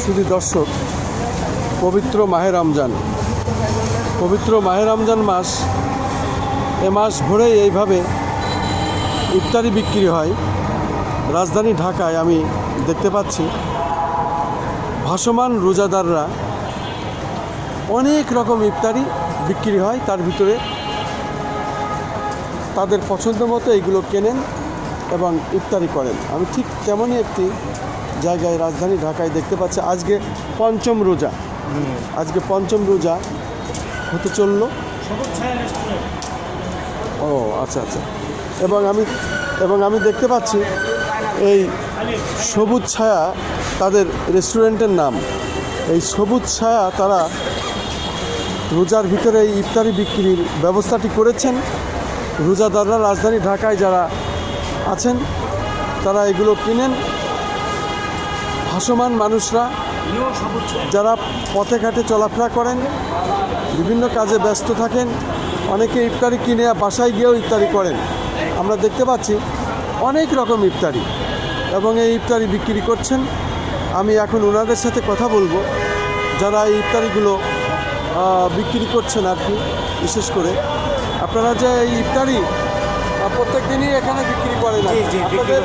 শুধু দর্শক, পবিত্র মাহে রমজান, পবিত্র মাহে রমজান মাস, এ মাস ভরেই এইভাবে ইফতারি বিক্রি হয়। রাজধানী ঢাকায় আমি দেখতে পাচ্ছি ভাসমান রোজাদাররা অনেক রকম ইফতারি বিক্রি হয়, তার ভিতরে তাদের পছন্দ মতো এইগুলো কেনেন এবং ইফতারি করেন। আমি ঠিক তেমনই একটি জায়গায় রাজধানী ঢাকায় দেখতে পাচ্ছি আজকে পঞ্চম রোজা, আজকে পঞ্চম রোজা হতে চললো। ও আচ্ছা আচ্ছা। এবং আমি দেখতে পাচ্ছি এই সবুজ ছায়া তাদের রেস্টুরেন্টের নাম। এই সবুজ ছায়া তারা রোজার ভিতরে এই ইফতারি বিক্রির ব্যবস্থাটি করেছেন। রোজাদাররা রাজধানী ঢাকায় যারা আছেন তারা এগুলো কিনেন। ভাসমান মানুষরা যারা পথে ঘাটে চলাফেরা করেন, বিভিন্ন কাজে ব্যস্ত থাকেন, অনেকে ইফতারি কিনে বাসায় গিয়েও ইফতারি করেন। আমরা দেখতে পাচ্ছি অনেক রকম ইফতারি এবং এই ইফতারি বিক্রি করছেন। আমি এখন ওনাদের সাথে কথা বলবো যারা এই ইফতারিগুলো বিক্রি করছেন আর কি। বিশেষ করে আপনারা যে এই ইফতারি প্রত্যেক দিনই এখানে বিক্রি করেন, আপনাদের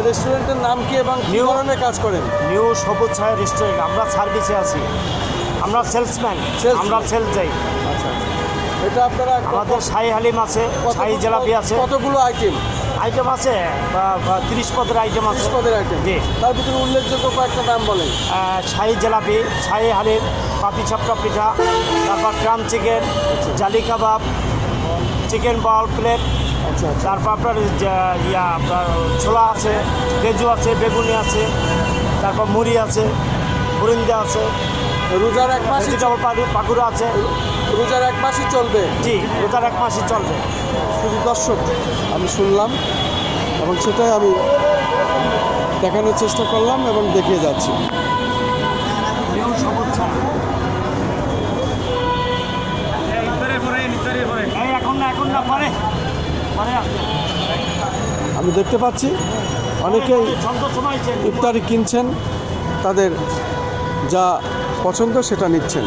রেস্টুরেন্টের নাম কি এবং কী ধরনের কাজ করেন? নিউ সবুজ ছায়া রেস্টুরেন্ট। আমরা সার্ভিসে আছি, আমরা সেলসম্যান, আমরা সেল যাই। আচ্ছা, এটা আপনারা আমাদের শাহী হালিম আছে, শাহী জিলাপি আছে। কতগুলো আইটেম আছে? 30 পদের আইটেম আছে। 30 পদের আইটেম, জি। তার ভিতরে উল্লেখযোগ্য কয়েকটা নাম বলেন। শাহী জিলাপি, শাহী হালিম, পাপি ছাপটা পিঠা, তারপর ক্রাম চিকেন, জালি কাবাব, চিকেন বল প্লেট। আচ্ছা, তারপর আপনার আপনার ছোলা আছে, পেঁজু আছে, বেগুনি আছে, তারপর মুড়ি আছে, বুরিন্দা আছে, রোজার এক মাস ভেজিটেবল পাকুড়া আছে। রোজার এক মাসই চলবে? জি, রোজার এক মাসই চলবে। শুধু দর্শক, আমি শুনলাম এবং সেটাই আমি দেখানোর চেষ্টা করলাম এবং দেখিয়ে যাচ্ছি। আমি দেখতে পাচ্ছি অনেকেই ইফতারি কিনছেন, তাদের যা পছন্দ সেটা নিচ্ছেন।